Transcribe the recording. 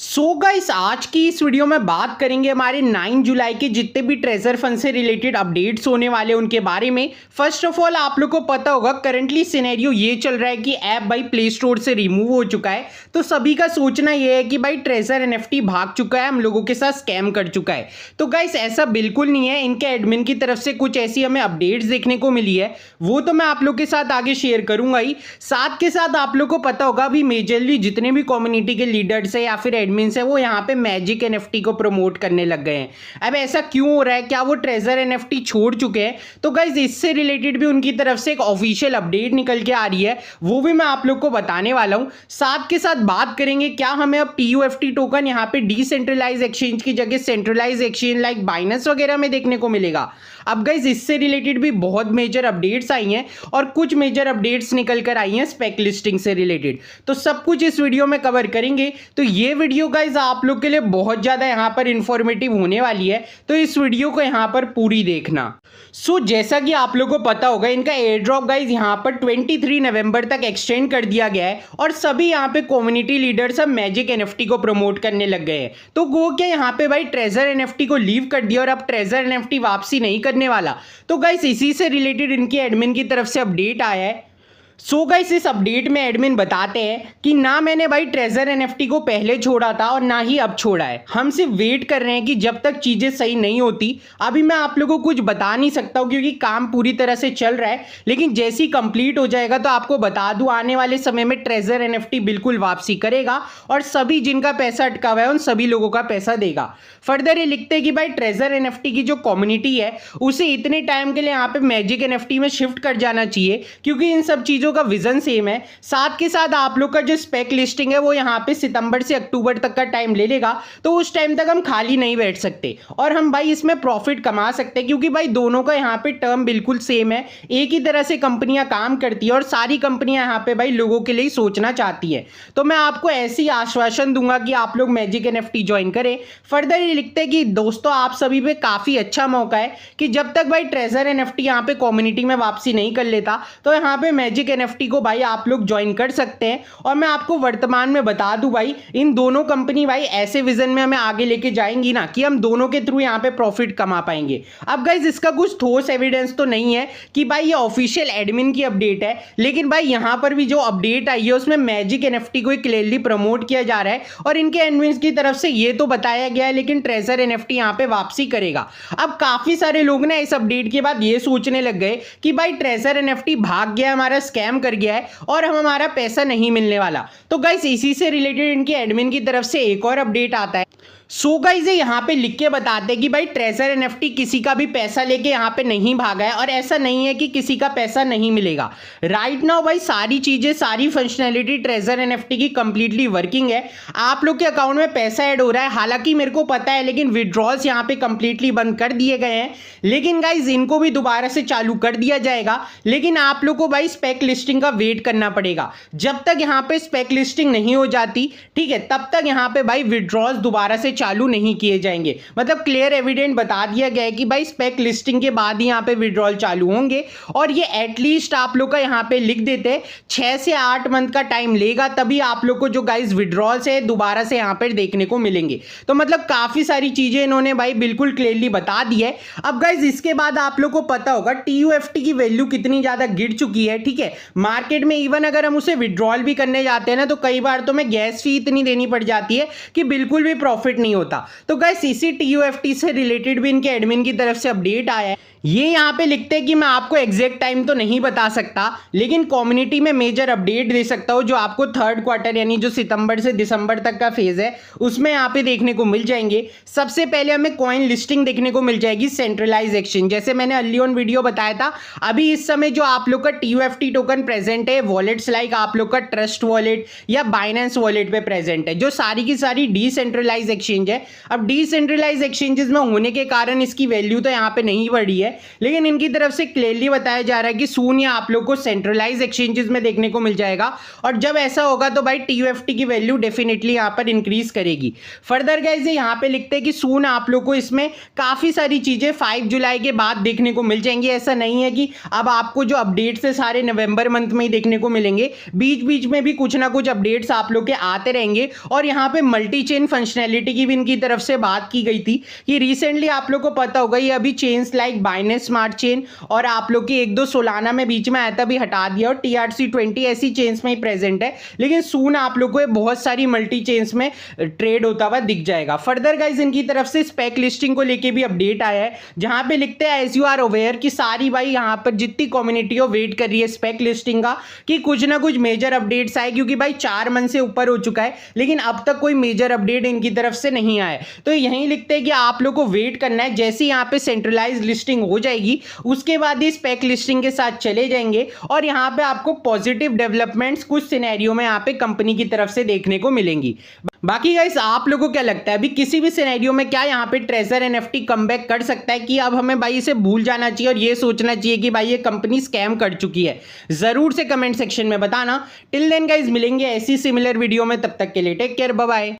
Guys आज की इस वीडियो में बात करेंगे हमारे 9 जुलाई के जितने भी ट्रेजर फंड से रिलेटेड अपडेट्स होने वाले उनके बारे में। फर्स्ट ऑफ ऑल आप लोग को पता होगा करंटली सिनेरियो ये चल रहा है कि ऐप भाई प्ले स्टोर से रिमूव हो चुका है, तो सभी का सोचना ये है कि भाई ट्रेजर एनएफटी भाग चुका है, हम लोगों के साथ स्कैम कर चुका है। तो गाइस ऐसा बिल्कुल नहीं है, इनके एडमिन की तरफ से कुछ ऐसी हमें अपडेट्स देखने को मिली है, वो तो मैं आप लोग के साथ आगे शेयर करूंगा ही। साथ के साथ आप लोग को पता होगा अभी मेजरली जितने भी कम्युनिटी के लीडर्स है या फिर एडमिन्स है वो यहाँ पे मैजिक एनएफटी को प्रमोट करने लग गए हैं। अब ऐसा क्यों हो रहा है, क्या वो ट्रेजर एनएफटी छोड़ चुके हैं? तो गाइस इससे रिलेटेड भी उनकी तरफ से एक ऑफिशियल अपडेट निकल के आ रही है, वो भी मैं आप लोग को बताने वाला हूं। साथ के साथ बात करेंगे क्या हमें अब टीयूएफटी टोकन यहाँ पे डिसेंट्रलाइज एक्सचेंज की जगह सेंट्रलाइज एक्सचेंज लाइक बाइनेंस वगैरह में देखने को मिलेगा। अब गाइस इससे रिलेटेड भी बहुत मेजर अपडेट्स आई हैं और कुछ मेजर अपडेट्स निकल कर आई हैं स्पेक लिस्टिंग से रिलेटेड, तो सब कुछ इस वीडियो में कवर करेंगे। तो ये वीडियो गाइस आप लोग के लिए बहुत ज्यादा यहाँ पर इंफॉर्मेटिव होने वाली है, तो इस वीडियो को यहाँ पर पूरी देखना। जैसा कि आप लोगों को पता होगा इनका एयर ड्रॉप गाइस यहाँ पर 23 नवंबर तक एक्सटेंड कर दिया गया है और सभी यहाँ पे कम्युनिटी लीडर्स अब मैजिक एनएफटी को प्रमोट करने लग गए हैं। तो वो क्या यहाँ पे भाई ट्रेजर एनएफटी को लीव कर दिया और अब ट्रेजर एनएफटी वापसी नहीं करने वाला। तो गाइस इसी से रिलेटेड इनकी एडमिन की तरफ से अपडेट आया है। गाइस इस अपडेट में एडमिन बताते हैं कि ना मैंने भाई ट्रेजर एनएफटी को पहले छोड़ा था और ना ही अब छोड़ा है, हम सिर्फ वेट कर रहे हैं कि जब तक चीजें सही नहीं होती। अभी मैं आप लोगों को कुछ बता नहीं सकता हूं क्योंकि काम पूरी तरह से चल रहा है, लेकिन जैसे ही कंप्लीट हो जाएगा तो आपको बता दूं आने वाले समय में ट्रेजर एनएफटी बिल्कुल वापसी करेगा और सभी जिनका पैसा अटका हुआ है उन सभी लोगों का पैसा देगा। फर्दर ये लिखते हैं कि भाई ट्रेजर एनएफटी की जो कम्युनिटी है उसे इतने टाइम के लिए यहाँ पे मैजिक एनएफटी में शिफ्ट कर जाना चाहिए क्योंकि इन सब चीजों का विजन सेम है। साथ के साथ आप लोग का जो स्पेक लिस्टिंग है वो यहाँ पे सितंबर से अक्टूबर तक का टाइम ले लेगा, तो उस टाइम तक हम खाली नहीं बैठ सकते और हम भाई इसमें प्रॉफिट कमा सकते हैं क्योंकि भाई दोनों का यहाँ पे टर्म बिल्कुल सेम है, एक ही तरह से कंपनियां काम करती है और सारी कंपनियां यहाँ पे भाई लोगों के लिए सोचना चाहती है। तो मैं आपको ऐसी आश्वासन दूंगा कि आप लोग मैजिक एनएफटी ज्वाइन करें। फर्दर ये लिखते हैं कि दोस्तों आप सभी पे काफी अच्छा मौका है कि जब तक भाई ट्रेजर एनएफटी यहाँ पे कम्युनिटी में वापसी नहीं कर लेता तो यहाँ पे मैजिक एनएफटी को भाई आप लोग ज्वाइन कर सकते हैं। और मैं आपको वर्तमान में बता दूं भाई इन दोनों कंपनी भाई ऐसे विजन में हमें आगे लेके जाएंगी ना कि हम दोनों के थ्रू यहाँ पे प्रॉफिट कमा पाएंगे। अब गाइज इसका कुछ ठोस एविडेंस तो नहीं है कि भाई ये ऑफिशियल एडमिन की अपडेट है, लेकिन भाई यहाँ पर भी जो अपडेट आई है उसमें मैजिक एनएफटी को क्लियरली प्रमोट किया जा रहा है और इनके एडमिन की तरफ से ये तो बताया गया है लेकिन ट्रेजर एनएफटी यहाँ पे वापसी करेगा। अब काफी सारे लोग ना इस अपडेट के बाद ये सोचने लग गए कि भाई ट्रेजर एनएफटी भाग गया, हमारा स्कैम कर गया है और हमारा पैसा नहीं मिलने वाला। तो गाइस इसी से रिलेटेड इनके एडमिन की तरफ से एक और अपडेट आता है। गाइस ये यहाँ पे लिख के बताते हैं कि भाई ट्रेजर एनएफटी किसी का भी पैसा लेके यहाँ पे नहीं भागा है और ऐसा नहीं है कि किसी का पैसा नहीं मिलेगा। राइट नाउ भाई सारी चीजें सारी फंक्शनैलिटी ट्रेजर एनएफटी की कंप्लीटली वर्किंग है। आप लोग के अकाउंट में पैसा ऐड हो रहा है, हालांकि मेरे को पता है लेकिन विड्रॉल्स यहाँ पे कंप्लीटली बंद कर दिए गए हैं, लेकिन गाइज इनको भी दोबारा से चालू कर दिया जाएगा। लेकिन आप लोग को भाई स्पेक लिस्टिंग का वेट करना पड़ेगा, जब तक यहाँ पे स्पेक लिस्टिंग नहीं हो जाती ठीक है तब तक यहाँ पे भाई विड्रॉल्स दोबारा से चालू नहीं किए जाएंगे। मतलब क्लियर एविडेंट बता दिया गया है कि भाई स्पेक लिस्टिंग के बाद ही यहाँ पे विड्रॉल चालू होंगे और ये एटलीस्ट आप लोग का यहाँ पे लिख देते 6 से 8 मंथ का टाइम लेगा, तभी आप लोग को जो गाइस विड्रॉल्स है दोबारा से यहाँ पे देखने को मिलेंगे। तो मतलब काफी सारी चीजें इन्होंने भाई बिल्कुल क्लियरली बता दी है। अब गाइस इसके बाद आप लोग को पता होगा टीयूएफटी की वैल्यू कितनी ज्यादा गिर चुकी है ठीक है मार्केट में। इवन अगर हम उसे विड्रॉल भी करने जाते हैं ना तो कई बार तो हमें गैस फी इतनी देनी पड़ जाती है कि बिल्कुल भी प्रॉफिट नहीं होता। तो गाइस इसी टीयूएफटी से रिलेटेड भी इनके एडमिन की तरफ से अपडेट आया है। ये यहाँ पे लिखते हैं कि मैं आपको एग्जैक्ट टाइम तो नहीं बता सकता लेकिन कम्युनिटी में मेजर अपडेट दे सकता हूँ जो आपको थर्ड क्वार्टर यानी जो सितंबर से दिसंबर तक का फेज है उसमें यहाँ पे देखने को मिल जाएंगे। सबसे पहले हमें कॉइन लिस्टिंग देखने को मिल जाएगी सेंट्रलाइज एक्सचेंज, जैसे मैंने अर्ली ऑन वीडियो बताया था। अभी इस समय जो आप लोग का टीयूएफटी टोकन प्रेजेंट है वॉलेट्स लाइक आप लोग का ट्रस्ट वॉलेट या बाइनेंस वॉलेट पे प्रेजेंट है, जो सारी की सारी डिसेंट्रलाइज एक्सचेंज है। अब डिसेंट्रलाइज एक्सचेंजेस में होने के कारण इसकी वैल्यू तो यहाँ पे नहीं बढ़ी है, है, लेकिन इनकी तरफ से क्लियरली बताया जा रहा है कि सून या आप लोग को सेंट्रलाइज एक्सचेंजेस में देखने को मिल जाएगा, और जब ऐसा होगा तो भाई TUFT की वैल्यू डेफिनेटली यहाँ पर इंक्रीज करेगी। फर्दर गाइस यहाँ पे लिखते हैं कि सून आप लोग को इसमें काफी सारी चीजें 5 जुलाई के बाद देखने को मिल जाएंगी। ऐसा नहीं है कि अब आपको जो अपडेट्स है सारे नवंबर मंथ में ही देखने को मिलेंगे, बीच बीच में भी कुछ ना कुछ अपडेट्स आप लोग के आते रहेंगे। और यहाँ पे मल्टी चेन फंक्शनैलिटी की भी इनकी तरफ से बात की गई थी कि रिसेंटली आप लोग को पता होगा ये अभी chains like Binance smart chain और आप लोग की एक दो सोलाना में बीच में आया था, भी हटा दिया, और TRC20 ऐसी चेन्स में ही प्रेजेंट है, लेकिन सून आप लोग को बहुत सारी मल्टी चेन्स में ट्रेड होता हुआ दिख जाएगा। फर्दर गाइस इनकी तरफ से स्पेक लिस्टिंग को लेके भी अपडेट आया है, जहां पे लिखते हैं एज यू आर अवेयर कि सारी भाई यहां पर जितनी कम्युनिटी हो वेट कर रही है स्पेक लिस्टिंग का कि कुछ ना कुछ मेजर अपडेट्स आए, क्योंकि भाई 4 मंथ से ऊपर हो चुका है लेकिन अब तक कोई मेजर अपडेट इनकी तरफ से नहीं आया। तो यहीं लिखते हैं कि आप लोग को वेट करना है, जैसे यहाँ पे सेंट्रलाइज लिस्टिंग हो जाएगी उसके बाद ही स्पेक लिस्टिंग के साथ चले जाएंगे, और यहाँ पे आपको पॉजिटिव डेवलपमेंट्स कुछ सिनेरियो में यहाँ पे कंपनी की तरफ से देखने को मिलेंगी। बाकी गाइस आप लोगों को क्या लगता है अभी किसी भी सिनेरियो में क्या यहाँ पे ट्रेजर NFT कमबैक कर सकता है, कि अब हमें भाई इसे भूल जाना चाहिए और ये सोचना चाहिए कि भाई ये कंपनी स्कैम कर चुकी है? जरूर से कमेंट सेक्शन में बताना। टिल देन गाइस मिलेंगे ऐसी सिमिलर वीडियो में, तब तक के लिए टेक केयर, बाय बाय।